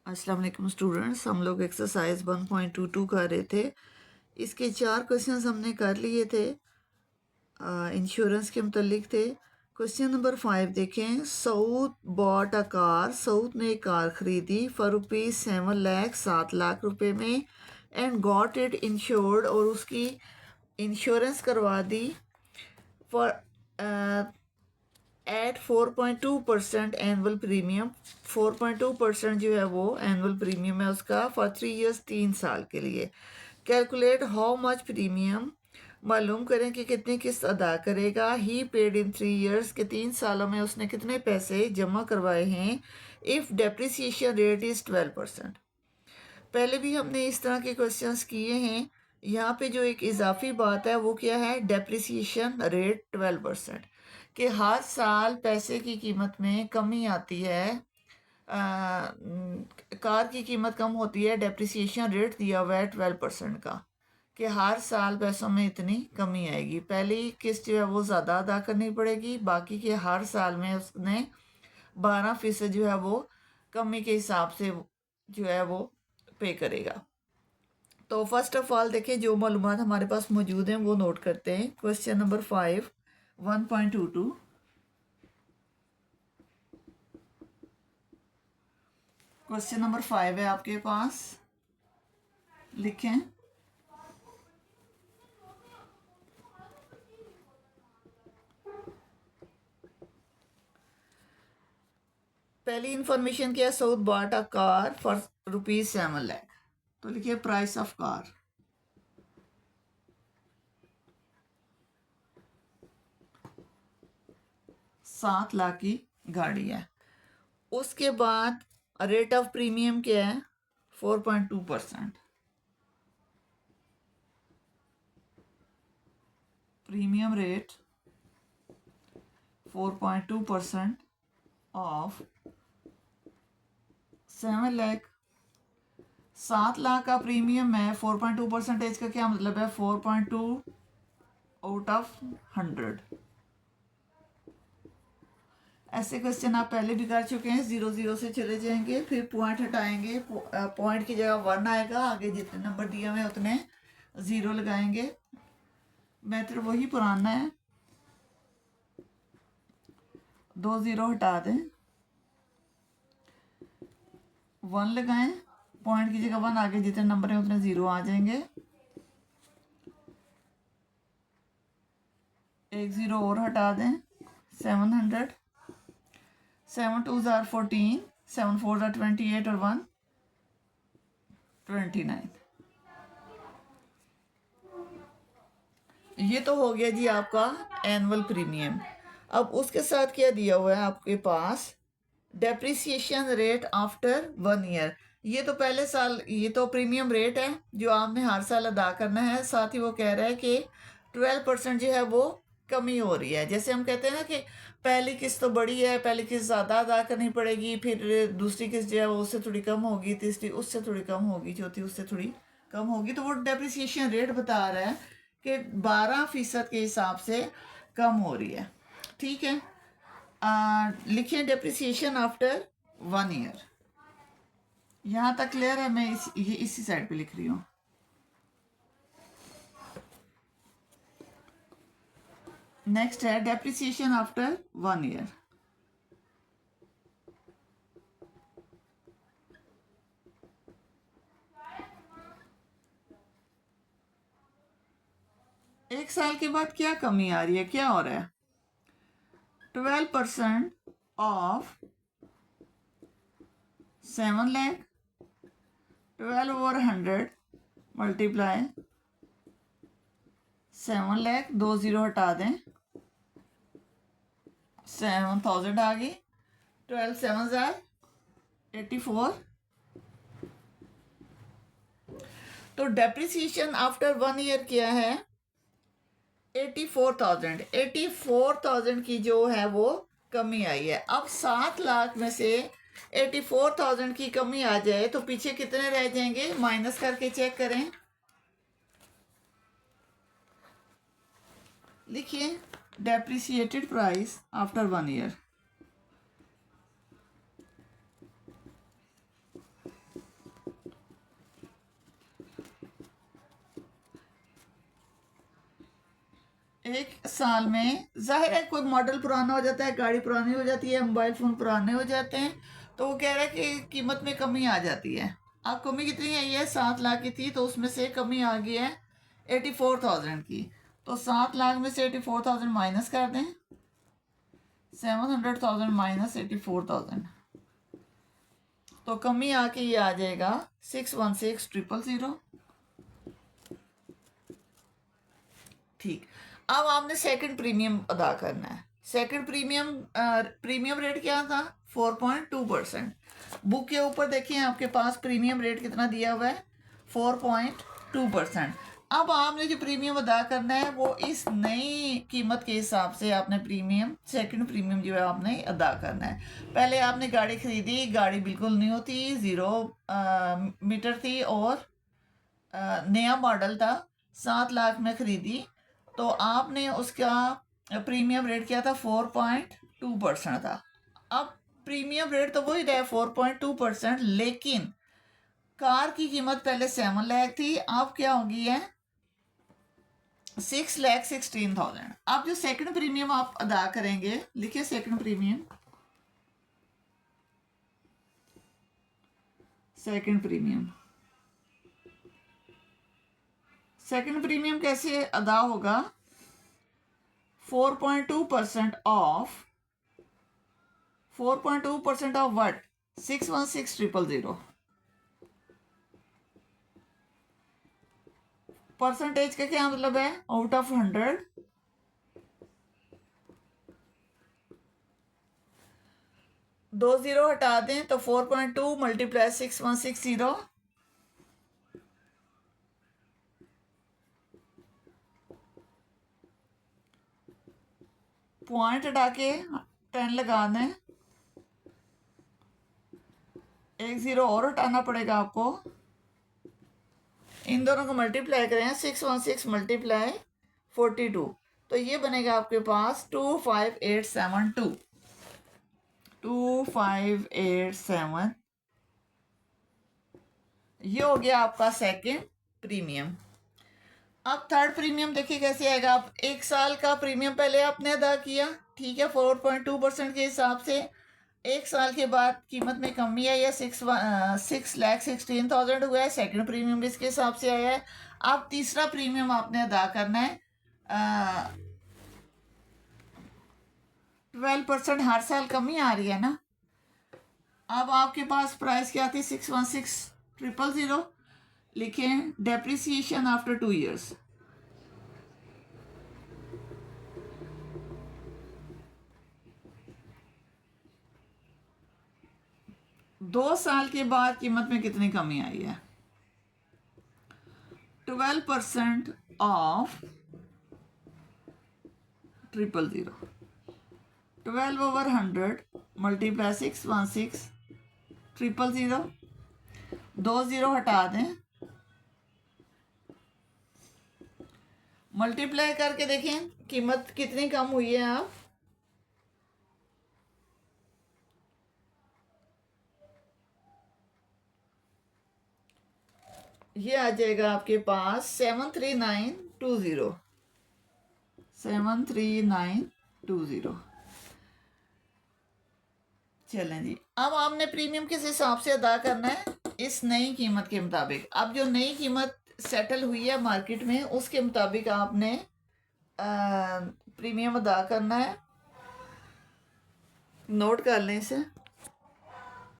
अस्सलाम वालेकुम स्टूडेंट्स, हम लोग एक्सरसाइज 1.22 कर रहे थे। इसके 4 क्वेश्चंस हमने कर लिए थे, इंश्योरेंस के मुतलिक थे। क्वेश्चन नंबर 5 देखें। Saud bought a car, Saud ने एक कार खरीदी फॉर रुपीज़ 7 लाख, 7 लाख रुपए में, एंड गॉट इट इंश्योर्ड, और उसकी इंश्योरेंस करवा दी फॉर एट 4.2% एनुअल प्रीमियम। 4.2% जो है वो एनुअल प्रीमियम है उसका फॉर 3 ईयर्स, 3 साल के लिए। कैलकुलेट हाउ मच प्रीमियम, मालूम करें कि कितनी किस्त अदा करेगा। ही पेड इन 3 ईयर्स, के 3 सालों में उसने कितने पैसे जमा करवाए हैं। If depreciation rate is 12%। पहले भी हमने इस तरह के क्वेश्चंस किए हैं। यहाँ पे जो एक इजाफी बात है वो क्या है, डेप्रिसिएशन रेट 12%, कि हर साल पैसे की कीमत में कमी आती है। कार की कीमत कम होती है, डेप्रिसिएशन रेट दिया हुआ है 12% का, कि हर साल पैसों में इतनी कमी आएगी। पहली किस्त जो है वो ज़्यादा अदा करनी पड़ेगी, बाकी के हर साल में उसने 12% जो है वो कमी के हिसाब से जो है वो पे करेगा। तो फर्स्ट ऑफ ऑल देखिए, जो मालूमात हमारे पास मौजूद हैं वो नोट करते हैं। Question number 5 1.22। क्वेश्चन नंबर 5 है आपके पास, लिखें। पहली इंफॉर्मेशन क्या है, Saud bought a car for rupees 7 lakh. तो लिखिए प्राइस ऑफ कार, ₹7 लाख की गाड़ी है। उसके बाद रेट ऑफ प्रीमियम क्या है, 4.2%। Premium rate 4.2% of 7 lakh. 7 lakh का प्रीमियम है, 4.2% का क्या मतलब है, 4.2 आउट ऑफ 100। ऐसे क्वेश्चन आप पहले भी कर चुके हैं। 0 0 से चले जाएंगे, फिर पॉइंट हटाएंगे, पॉइंट की जगह 1 आएगा, आगे जितने नंबर दिए हुए उतने 0 लगाएंगे। मेथड वही पुराना है, 2 0 हटा दें, 1 लगाएं, पॉइंट की जगह 1, आगे जितने नंबर हैं उतने 0 आ जाएंगे। एक 0 और हटा दें, 700। 7 2 ज़ार 14, 7 4 ज़ार 28 और 1 29। ये तो हो गया जी आपका एनुअल प्रीमियम। अब उसके साथ क्या दिया हुआ है आपके पास, डेप्रिसिएशन रेट आफ्टर 1 ईयर। ये तो पहले साल, ये तो प्रीमियम रेट है जो आपने हर साल अदा करना है। साथ ही वो कह रहा है कि 12% जो है वो कमी हो रही है। जैसे हम कहते हैं ना कि पहली किस्त तो बड़ी है, पहली किस्त ज़्यादा अदा करनी पड़ेगी, फिर दूसरी किस्त जो है वो उससे थोड़ी कम होगी, तीसरी उससे थोड़ी कम होगी, चौथी उससे थोड़ी कम होगी। तो वो डेप्रिसिएशन रेट बता रहा है कि 12% के हिसाब से कम हो रही है। ठीक है, लिखिए डेप्रिसिएशन आफ्टर 1 ईयर। यहाँ तक क्लियर है? मैं ये इसी साइड पे लिख रही हूँ। नेक्स्ट है डेप्रिसिएशन आफ्टर 1 ईयर। एक साल के बाद क्या कमी आ रही है, क्या हो रहा है, 12% ऑफ 7 लाख, 12/100 मल्टीप्लाई 7 लाख, 2 0 हटा दें, 7,000 आ गई, 12 7 ज़ार 84। तो डेप्रिसिएशन आफ्टर 1 ईयर क्या है, 84,000। 84,000 की जो है वो कमी आई है। अब 7 लाख में से 84,000 की कमी आ जाए तो पीछे कितने रह जाएंगे, माइनस करके चेक करें। लिखिए डेप्रिसिएटेड प्राइस आफ्टर 1 ईयर। एक साल में जाहिर है कोई मॉडल पुराना हो जाता है, गाड़ी पुरानी हो जाती है, मोबाइल फ़ोन पुराने हो जाते हैं, तो वो कह रहा है कि कीमत में कमी आ जाती है। अब कमी कितनी आई है? 7 लाख की थी तो उसमें से कमी आ गई है 84,000 की। तो 7 लाख में से 84,000 माइनस कर दें, 700,000 माइनस 84,000, तो कमी आके ये आ जाएगा 616,000। ठीक, अब आपने सेकंड प्रीमियम अदा करना है। सेकंड प्रीमियम रेट क्या था? 4.2%। बुक के ऊपर देखिए आपके पास प्रीमियम रेट कितना दिया हुआ है? 4.2%। अब आपने जो प्रीमियम अदा करना है वो इस नई कीमत के हिसाब से आपने सेकंड प्रीमियम जो है आपने अदा करना है। पहले आपने गाड़ी खरीदी, गाड़ी बिल्कुल न्यू थी, 0 मीटर थी और नया मॉडल था, 7 लाख में खरीदी, तो आपने उसका प्रीमियम रेट क्या था? 4.2% था। अब प्रीमियम रेट तो वही रहा 4.2%, लेकिन कार की कीमत पहले 7 लाख थी, अब क्या हो गई है? 6,16,000। अब जो सेकंड प्रीमियम आप अदा करेंगे, लिखिए सेकंड प्रीमियम। सेकंड प्रीमियम कैसे अदा होगा? 4.2% ऑफ 4.2% ऑफ व्हाट? 616,000। परसेंटेज का क्या मतलब है? Out of 100। 2 0 हटा दें तो 4.2 मल्टीप्लाई 6160, पॉइंट हटा के 10 लगा दें, 1 0 और हटाना पड़ेगा आपको। इन दोनों को मल्टीप्लाई करें, 616 मल्टीप्लाई 42, तो ये बनेगा आपके पास 25872। 2587, ये हो गया आपका सेकंड प्रीमियम। अब थर्ड प्रीमियम देखिए कैसे आएगा। आप 1 साल का प्रीमियम पहले आपने अदा किया, ठीक है, 4.2% के हिसाब से। 1 साल के बाद कीमत में कमी आई है, 6,16,000 हुआ है। सेकंड प्रीमियम भी इसके हिसाब से आया है। अब तीसरा प्रीमियम आपने अदा करना है। 12% हर साल कमी आ रही है ना। अब आपके पास प्राइस क्या थी? 616,000। लिखें डेप्रिसिएशन आफ्टर 2 ईयर्स। दो साल के बाद कीमत में कितनी कमी आई है? 12% ऑफ 000, 12/100 मल्टीप्लाई 616,000, 2 0 हटा दें, मल्टीप्लाई करके देखें कीमत कितनी कम हुई है। आप ये आ जाएगा आपके पास 73920, 73920। चलें जी, अब आपने प्रीमियम किस हिसाब से अदा करना है? इस नई कीमत के मुताबिक। अब जो नई कीमत सेटल हुई है मार्केट में, उसके मुताबिक आपने प्रीमियम अदा करना है। नोट कर लें इसे।